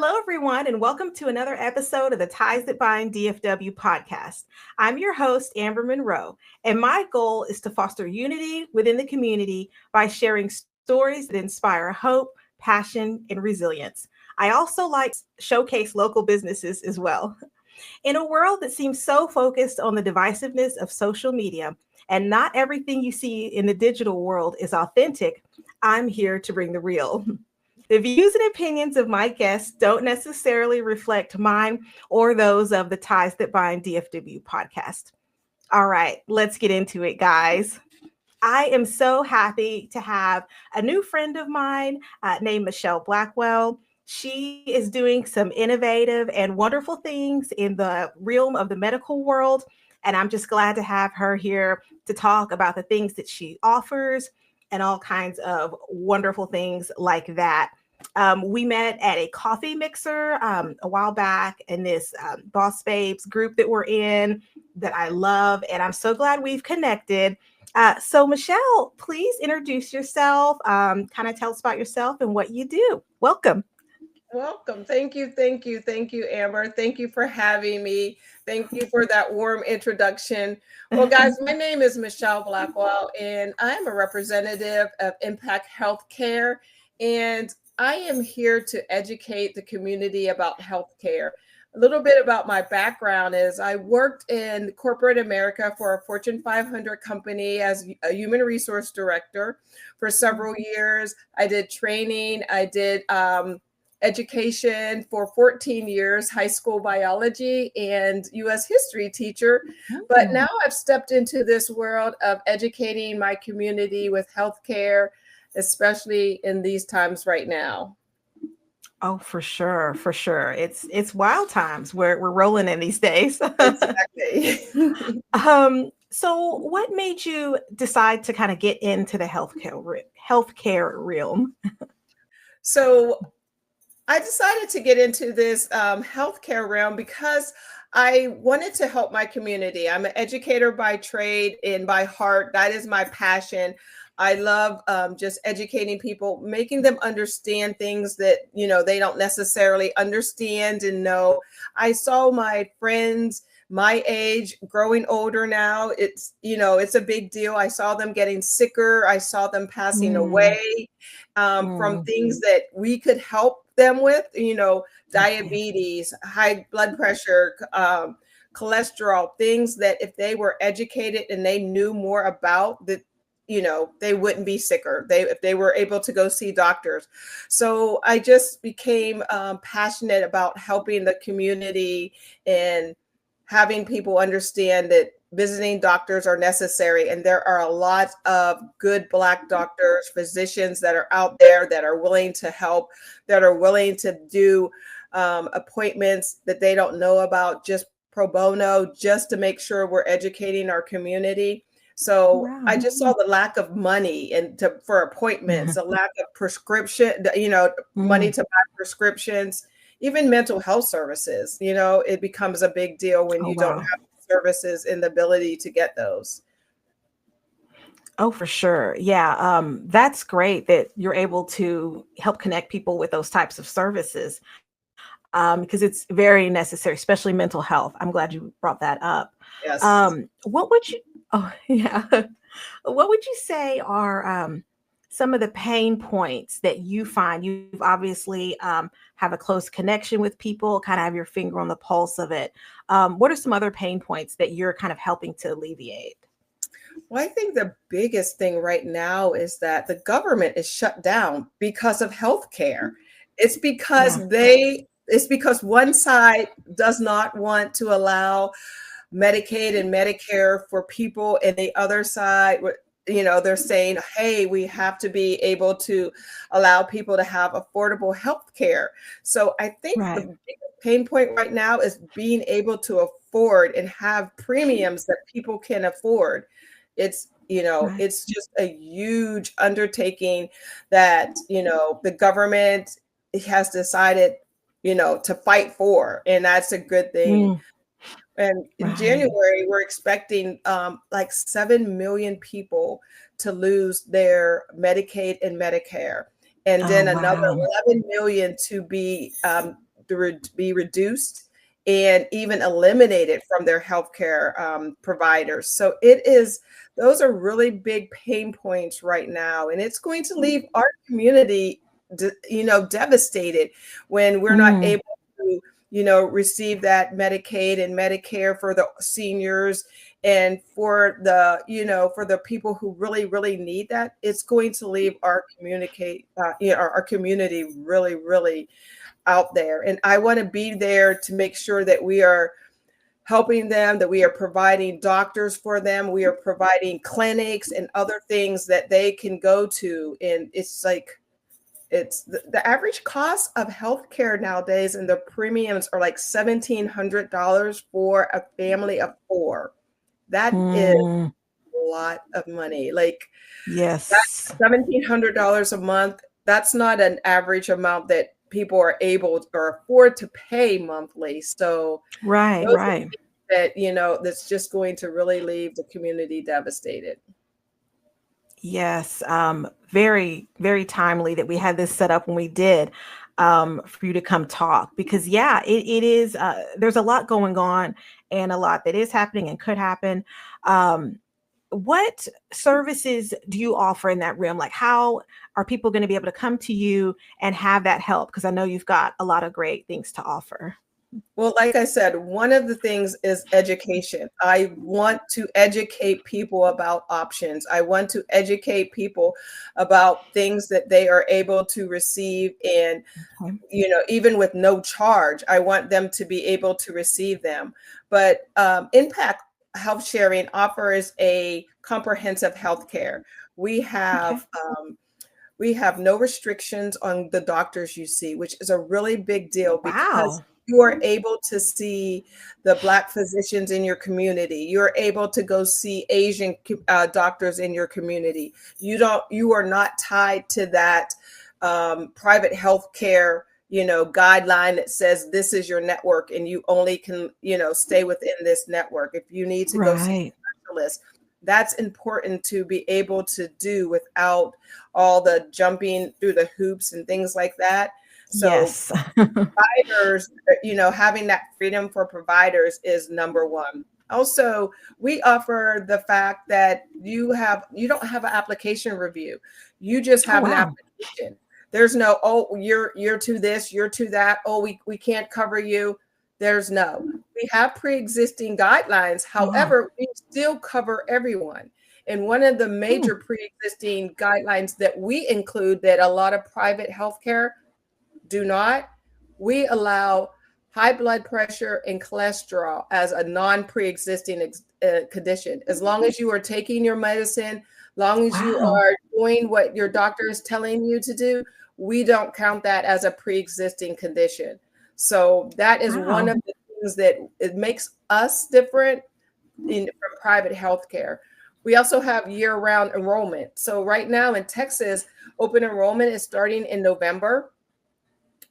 Hello, everyone, and welcome to another episode of the Ties That Bind DFW podcast. I'm your host, Amber Monroe, and my goal is to foster unity within the community by sharing stories that inspire hope, passion, and resilience. I also like to showcase local businesses as well. In a world that seems so focused on the divisiveness of social media, and not everything you see in the digital world is authentic, I'm here to bring the real. The views and opinions of my guests don't necessarily reflect mine or those of the Ties That Bind DFW podcast. All right, let's get into it, guys. I am so happy to have a new friend of mine named Michelle Blackwell. She is doing some innovative and wonderful things in the realm of the medical world. And I'm just glad to have her here to talk about the things that she offers and all kinds of wonderful things like that. We met at a coffee mixer a while back in this Boss Babes group that we're in that I love. And I'm so glad we've connected. So Michelle, please introduce yourself, kind of tell us about yourself and what you do. Welcome. Welcome. Thank you. Thank you. Thank you, Amber. Thank you for having me. Thank you for that warm introduction. Well, guys, my name is Michelle Blackwell, and I'm a representative of Impact Healthcare. And I am here to educate the community about healthcare. A little bit about my background is I worked in corporate America for a Fortune 500 company as a human resource director for several years. I did training. I did education for 14 years, high school biology and US history teacher. But now I've stepped into this world of educating my community with healthcare, especially in these times right now. Oh, for sure, for sure. It's wild times where we're rolling in these days. Exactly. So what made you decide to kind of get into the healthcare realm? So I decided to get into this healthcare realm because I wanted to help my community. I'm an educator by trade and by heart. That is my passion. I love just educating people, making them understand things that, they don't necessarily understand and know. I saw my friends my age growing older now. It's a big deal. I saw them getting sicker. I saw them passing away from things that we could help them with, diabetes, high blood pressure, cholesterol, things that if they were educated and they knew more about that, they wouldn't be sicker if they were able to go see doctors. So I just became passionate about helping the community and having people understand that visiting doctors are necessary. And there are a lot of good Black doctors, physicians that are out there that are willing to help, that are willing to do appointments that they don't know about, just pro bono, just to make sure we're educating our community. So Wow. I just saw the lack of money for appointments, a lack of prescription, money to buy prescriptions, even mental health services. It becomes a big deal when you don't have services and the ability to get those. Oh, for sure. Yeah. That's great that you're able to help connect people with those types of services because it's very necessary, especially mental health. I'm glad you brought that up. Yes. Yeah. What would you say are some of the pain points that you find? You've obviously have a close connection with people, kind of have your finger on the pulse of it. What are some other pain points that you're kind of helping to alleviate? Well, I think the biggest thing right now is that the government is shut down because of healthcare. It's because it's because one side does not want to allow Medicaid and Medicare for people, and the other side, they're saying, hey, we have to be able to allow people to have affordable health care. So I think the biggest pain point right now is being able to afford and have premiums that people can afford. It's it's just a huge undertaking that the government has decided to fight for, and that's a good thing. And in January, we're expecting like 7 million people to lose their Medicaid and Medicare, and then another 11 million to be be reduced and even eliminated from their healthcare providers. So those are really big pain points right now, and it's going to leave our community, devastated when we're not able to, receive that Medicaid and Medicare for the seniors and for the people who really, really need that. It's going to leave our our community really, really out there. And I want to be there to make sure that we are helping them, that we are providing doctors for them, we are providing clinics and other things that they can go to. And it's like, it's the average cost of healthcare nowadays, and the premiums are like $1,700 for a family of 4. That is a lot of money. Like, yes, that's $1,700 a month. That's not an average amount that people are able to or afford to pay monthly. So right. that, that's just going to really leave the community devastated. Yes, very, very timely that we had this set up when we did, for you to come talk, because it is, there's a lot going on and a lot that is happening and could happen. What services do you offer in that realm? Like, how are people going to be able to come to you and have that help? Because I know you've got a lot of great things to offer. Well, like I said, one of the things is education. I want to educate people about options. I want to educate people about things that they are able to receive. And, even with no charge, I want them to be able to receive them. But Impact Health Sharing offers a comprehensive health care. We have no restrictions on the doctors you see, which is a really big deal because you are able to see the Black physicians in your community. You're able to go see Asian doctors in your community. You are not tied to that private health care, guideline that says this is your network and you only can, stay within this network. If you need to go see a specialist, that's important to be able to do without all the jumping through the hoops and things like that. So yes. providers, having that freedom for providers is number one. Also, we offer the fact that you don't have an application review. You just have an application. There's no, you're to this, you're to that. Oh, we can't cover you. There's no. We have pre-existing guidelines. However, we still cover everyone. And one of the major pre-existing guidelines that we include that a lot of private healthcare do not, we allow high blood pressure and cholesterol as a non-pre-existing condition. As long as you are taking your medicine, long as you are doing what your doctor is telling you to do, we don't count that as a pre-existing condition. So that is one of the things that it makes us different from private healthcare. We also have year-round enrollment. So right now in Texas, open enrollment is starting in November.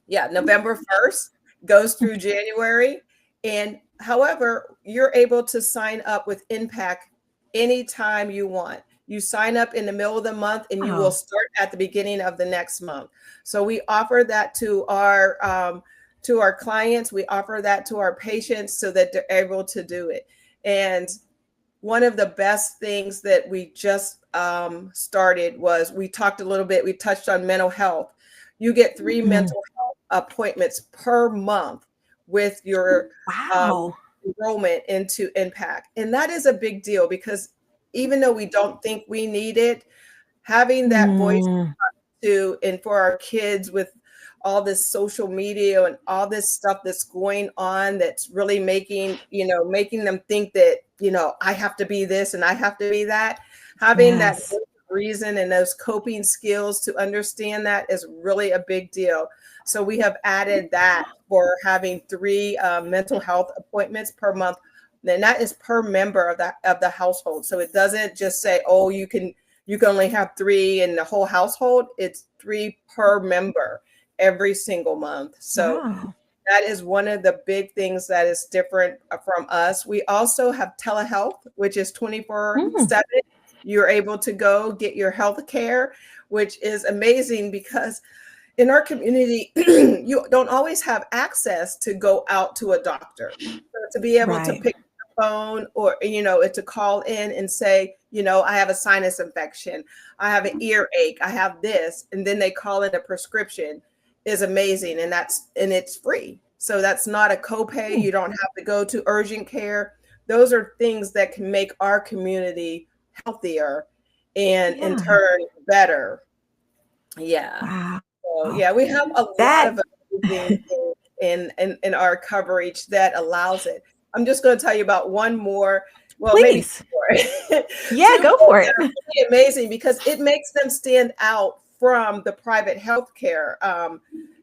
November 1st goes through January. And however, you're able to sign up with Impact anytime you want. You sign up in the middle of the month and you will start at the beginning of the next month. So we offer that to our clients. We offer that to our patients so that they're able to do it. And one of the best things that we just started was we touched on mental health. You get 3 mental health appointments per month with your enrollment into Impact. And that is a big deal because even though we don't think we need it, having that voice to and for our kids with all this social media and all this stuff that's going on that's really making them think that, I have to be this and I have to be that. Having that reason and those coping skills to understand that is really a big deal. So we have added that for having 3 mental health appointments per month. And that is per member of the household. So it doesn't just say, oh, you can only have 3 in the whole household. It's 3 per member every single month. So that is one of the big things that is different from us. We also have telehealth, which is 24/7. You're able to go get your health care, which is amazing because in our community, you don't always have access to go out to a doctor. So to be able to Right. pick up the phone or, to call in and say, I have a sinus infection, I have an earache, I have this, and then they call in a prescription is amazing. And it's free. So that's not a copay. You don't have to go to urgent care. Those are things that can make our community healthier and in turn better. Yeah. Wow. So yeah, we have a lot of amazing things in our coverage that allows it. I'm just going to tell you about one more. Well, please. Maybe more. Yeah, go for it. Really amazing because it makes them stand out from the private healthcare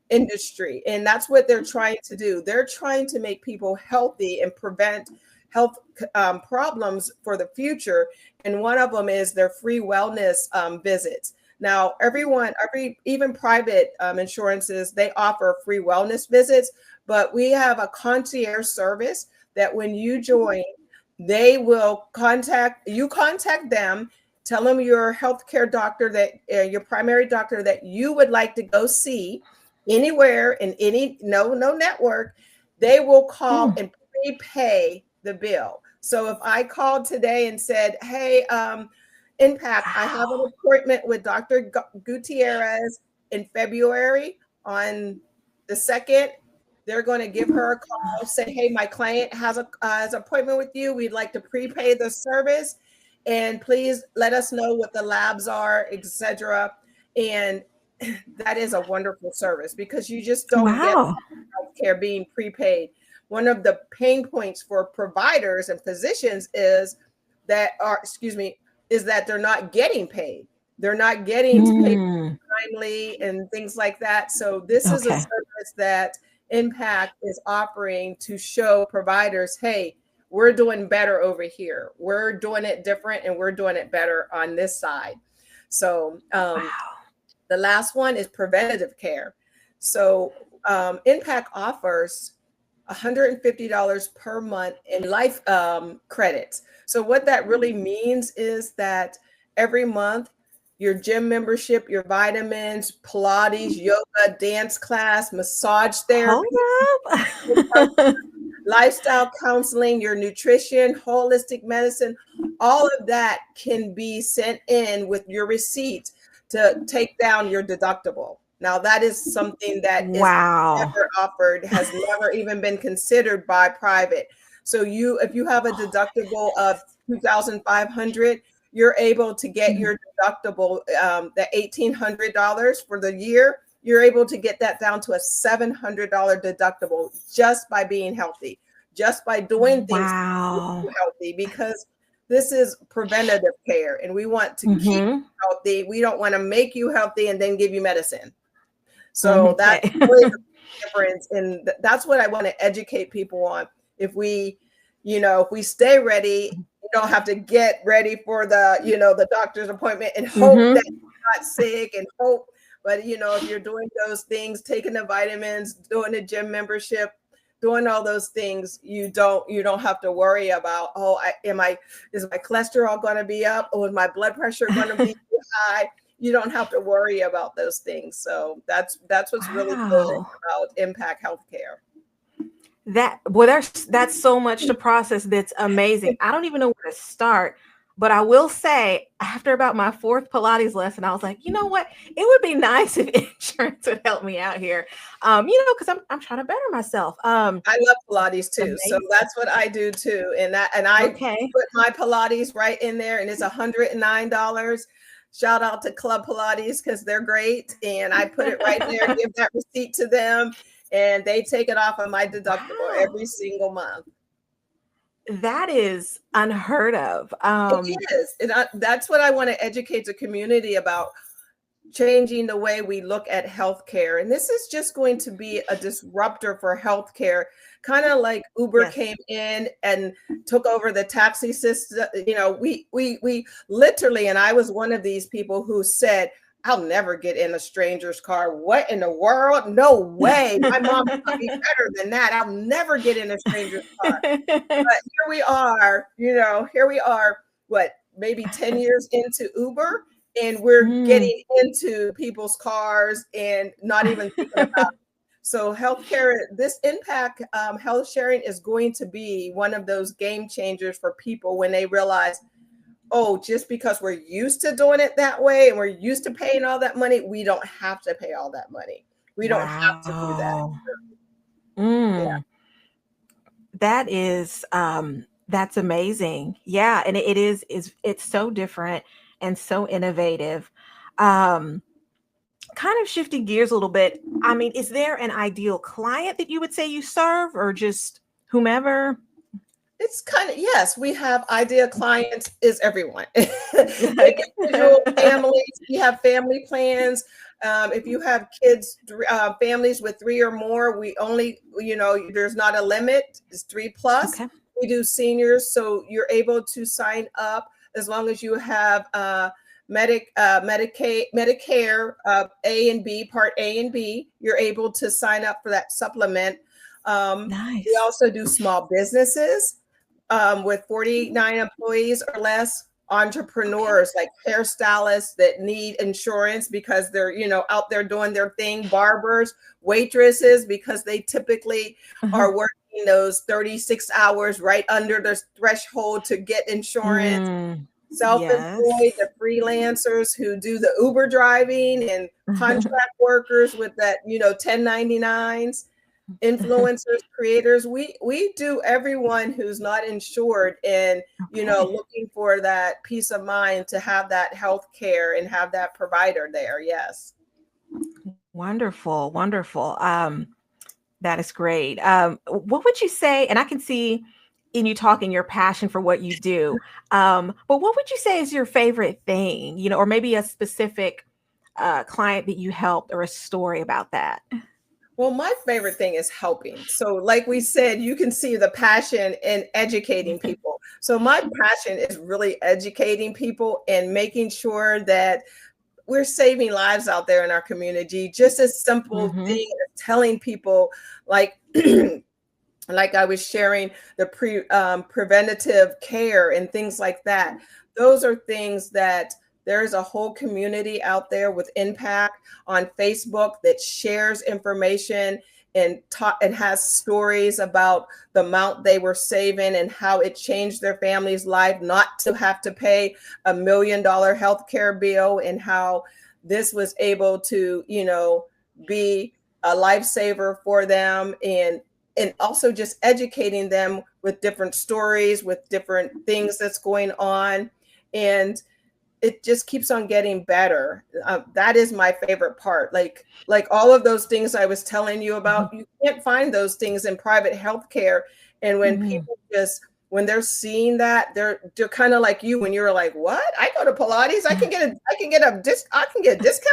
industry, and that's what they're trying to do. They're trying to make people healthy and prevent health problems for the future. And one of them is their free wellness visits. Now, even private insurances, they offer free wellness visits, but we have a concierge service that when you join, they will contact them, tell them your healthcare doctor that your primary doctor that you would like to go see anywhere in no network. They will call and prepay the bill. So if I called today and said, hey, Impact, I have an appointment with Dr. Gutierrez in February on the 2nd. They're going to give her a call, say, hey, my client has an appointment with you. We'd like to prepay the service. And please let us know what the labs are, etc. And that is a wonderful service because you just don't get healthcare being prepaid. One of the pain points for providers and physicians is that they're not getting paid. They're not getting paid timely and things like that. So this is a service that Impact is offering to show providers, hey, we're doing better over here. We're doing it different and we're doing it better on this side. So the last one is preventative care. So Impact offers $150 per month in life credits. So what that really means is that every month, your gym membership, your vitamins, Pilates, yoga, dance class, massage therapy, lifestyle counseling, your nutrition, holistic medicine, all of that can be sent in with your receipt to take down your deductible. Now that is something that is never offered, has never even been considered by private. So if you have a deductible of $2,500, you're able to get your deductible, the $1,800 for the year. You're able to get that down to a $700 deductible just by being healthy, just by doing things to be healthy, because this is preventative care and we want to keep you healthy. We don't want to make you healthy and then give you medicine. So that's really the difference. And that's what I want to educate people on. If we stay ready, you don't have to get ready for the doctor's appointment and hope that you're not sick and hope. But, if you're doing those things, taking the vitamins, doing a gym membership, doing all those things, you don't have to worry about, is my cholesterol going to be up, or is my blood pressure going to be too high? You don't have to worry about those things. So that's what's really good about Impact Healthcare. That's so much to process. That's amazing. I don't even know where to start, but I will say after about my 4th Pilates lesson, I was like, you know what? It would be nice if insurance would help me out here. Because I'm trying to better myself. I love Pilates too. Amazing. So that's what I do too. And I put my Pilates right in there and it's $109. Shout out to Club Pilates because they're great. And I put it right there, give that receipt to them, and they take it off of my deductible every single month. That is unheard of. It is. And that's what I want to educate the community about, changing the way we look at healthcare. And this is just going to be a disruptor for healthcare, kind of like Uber came in and took over the taxi system. We literally, and I was one of these people who said, I'll never get in a stranger's car. What in the world? No way. My mom could be better than that. I'll never get in a stranger's car. But here we are, what, maybe 10 years into Uber, and we're Mm. getting into people's cars and not even thinking about it. So healthcare, this impact health sharing is going to be one of those game changers for people when they realize, oh, just because we're used to doing it that way and we're used to paying all that money, we don't have to pay all that money. We don't have to do that. Wow. Yeah. Mm. That is that's amazing. Yeah, and it is it's so different and so innovative. Um Kind of shifting gears a little bit. I mean, is there an ideal client that you would say you serve or just whomever? It's kind of, yes, we have ideal clients is everyone. Okay. Individual families, we have family plans. If you have kids, families with 3 or more, we only, there's not a limit. It's 3 plus. Okay. We do seniors, so you're able to sign up as long as you have Medicaid, Medicare, A and B, Part A and B. You're able to sign up for that supplement. We Nice. also do small businesses with 49 employees or less, Okay. entrepreneurs like hairstylists that need insurance because they're, out there doing their thing, barbers, waitresses, because they typically Uh-huh. are working those 36 hours right under the threshold to get insurance. Mm, Self-employed, yes. the freelancers who do the Uber driving, and contract workers with that, 1099s, influencers, creators. We do everyone who's not insured and, Okay. looking for that peace of mind to have that health care and have that provider there. Yes. Wonderful, wonderful. That is great. What would you say? And I can see in you talking your passion for what you do. But what would you say is your favorite thing? Or maybe a specific client that you helped, or a story about that. Well, my favorite thing is helping. So, like we said, you can see the passion in educating people. So, my passion is really educating people and making sure that we're saving lives out there in our community. Just a simple Hmm. thing as telling people, like, like I was sharing the preventative care and things like that. Those are things that there's a whole community out there with impact on Facebook that shares information and and has stories about the amount they were saving and how it changed their family's life not to have to pay $1 million healthcare bill, and how this was able to, be a lifesaver for them, and also just educating them with different stories, with different things that's going on. And it just keeps on getting better. That is my favorite part. Like all of those things I was telling you about, you can't find those things in private healthcare. And when Hmm. people when they're seeing that, they're kind of like you when you're like, what? I go to Pilates, I can get a discount,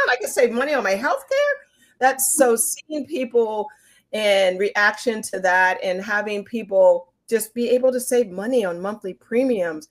I can save money on my healthcare. That's so, seeing people and reaction to that, and having people just be able to save money on monthly premiums,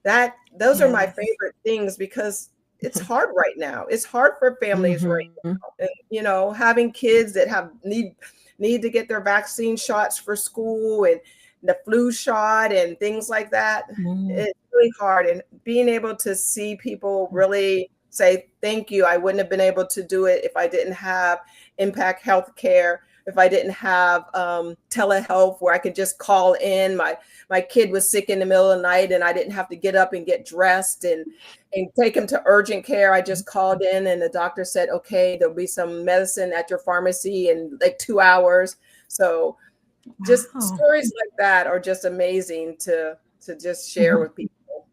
that those are my Yes. favorite things, because it's hard right now. It's hard for families right Hmm. now. And, having kids that need to get their vaccine shots for school, and the flu shot and things like that. Hmm. It's really hard. And being able to see people really say, thank you. I wouldn't have been able to do it if I didn't have Impact Healthcare, if I didn't have telehealth where I could just call in. My kid was sick in the middle of the night and I didn't have to get up and get dressed and take him to urgent care. I just called in and the doctor said, okay, there'll be some medicine at your pharmacy in like 2 hours. So just Wow. stories like that are just amazing to just share with people.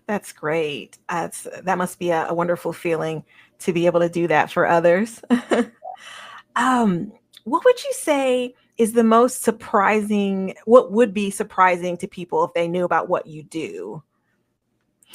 That's great. That must be a wonderful feeling to be able to do that for others. um, what would you say is the most surprising? What would be surprising to people if they knew about what you do?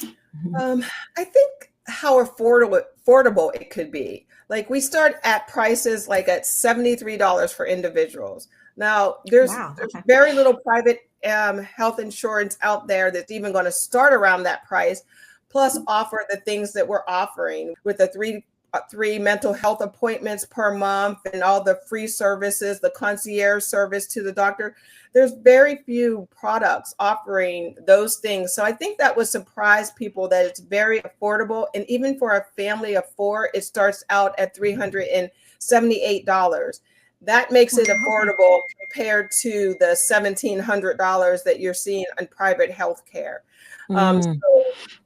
Mhm. Um, I think how affordable it could be. Like, we start at prices like at $73 for individuals. Now, Wow. there's Okay. very little private health insurance out there that's even going to start around that price, plus offer the things that we're offering with the 3 3 mental health appointments per month and all the free services, the concierge service to the doctor. There's very few products offering those things. So I think that would surprise people that it's very affordable. And even for a family of 4, it starts out at $378. That makes it affordable compared to the $1,700 that you're seeing on private health care. So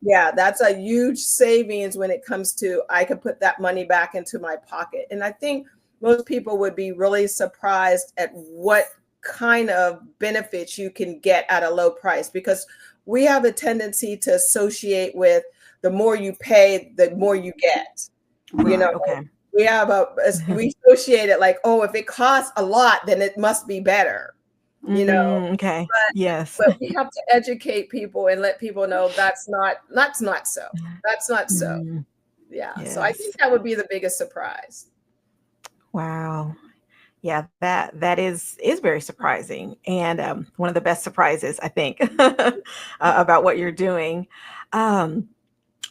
yeah, that's a huge savings when it comes to, I could put that money back into my pocket. And I think most people would be really surprised at what kind of benefits you can get at a low price, because we have a tendency to associate with the more you pay, the more you get. Right, you know, okay. we have we associate it like, oh, if it costs a lot, then it must be better. You know, Okay. Yes. But we have to educate people and let people know that's not so. That's not so. Yeah. Yes. So I think that would be the biggest surprise. Wow. Yeah, that is very surprising, and one of the best surprises, I think, about what you're doing. Well,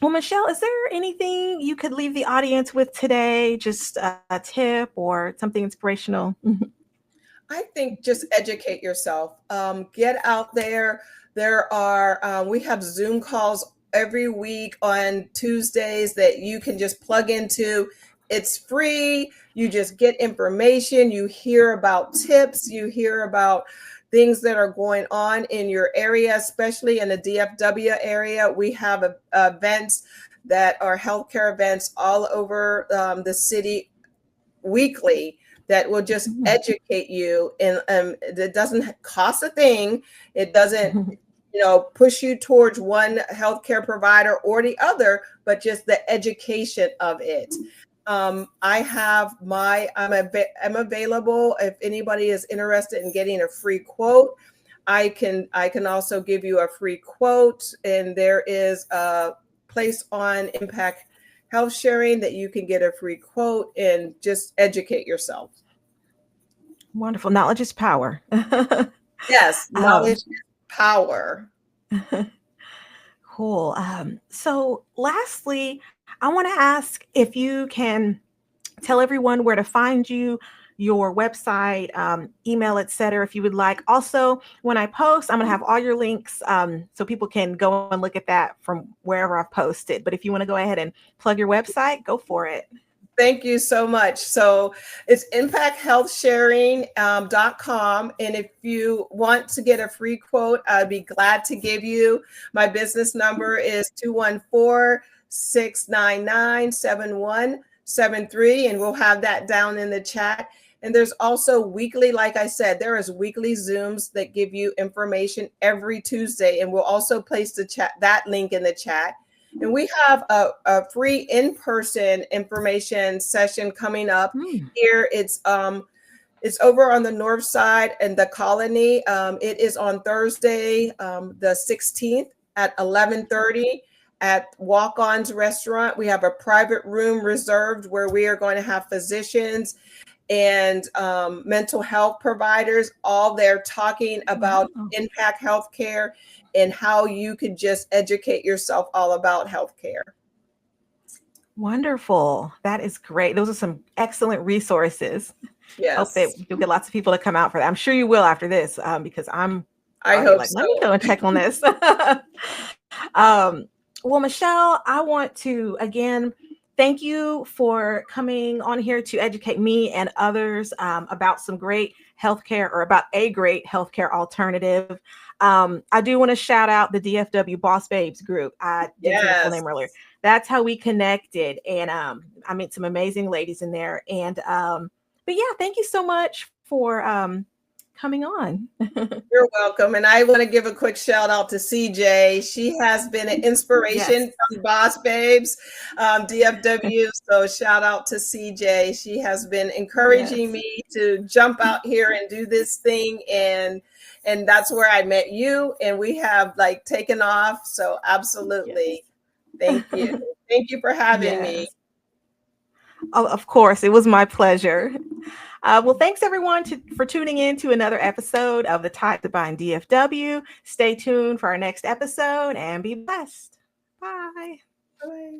Michelle, is there anything you could leave the audience with today? Just a tip or something inspirational? I think just educate yourself. Get out there. There are, we have Zoom calls every week on Tuesdays that you can just plug into. It's free. You just get information. You hear about tips. You hear about things that are going on in your area, especially in the DFW area. We have events that are healthcare events all over the city weekly that will just educate you. And it doesn't cost a thing. It doesn't push you towards one healthcare provider or the other, but just the education of it. I'm available if anybody is interested in getting a free quote. I can also give you a free quote, and there is a place on Impact Health Sharing that you can get a free quote and just educate yourself. Wonderful. Knowledge is power. Yes, knowledge is power. Cool. So lastly, I want to ask if you can tell everyone where to find you, your website, email, etc. if you would like. Also, when I post, I'm going to have all your links so people can go and look at that from wherever I've posted. But if you want to go ahead and plug your website, go for it. Thank you so much. So it's impacthealthsharing.com. And if you want to get a free quote, I'd be glad to give you. My business number is 214-699-7173. And we'll have that down in the chat. And there's also weekly, like I said, there is weekly Zooms that give you information every Tuesday. And we'll also place that link in the chat. And we have a free in-person information session coming up here. It's over on the north side and the Colony. It is on Thursday, the 16th at 11:30 at Walk-Ons Restaurant. We have a private room reserved where we are going to have physicians and mental health providers all there talking about impact healthcare and how you can just educate yourself all about healthcare. Wonderful. That is great. Those are some excellent resources. Yes. Hope that you'll get lots of people to come out for that. I'm sure you will after this, because I hope so. Let me go and check on this. Well, Michelle, I want to again thank you for coming on here to educate me and others about some great healthcare, or about a great healthcare alternative. I do want to shout out the DFW Boss Babes group. I didn't say the full name earlier. That's how we connected, and I met some amazing ladies in there. And but yeah, thank you so much for coming on. You're welcome. And I want to give a quick shout out to CJ. She has been an inspiration from Boss Babes, DFW. So shout out to CJ. She has been encouraging me to jump out here and do this thing. And that's where I met you. And we have taken off. So absolutely. Thank you. Thank you for having me. Oh, of course. It was my pleasure. Well, thanks everyone for tuning in to another episode of the Ties That Bind DFW. Stay tuned for our next episode and be blessed. Bye. Bye.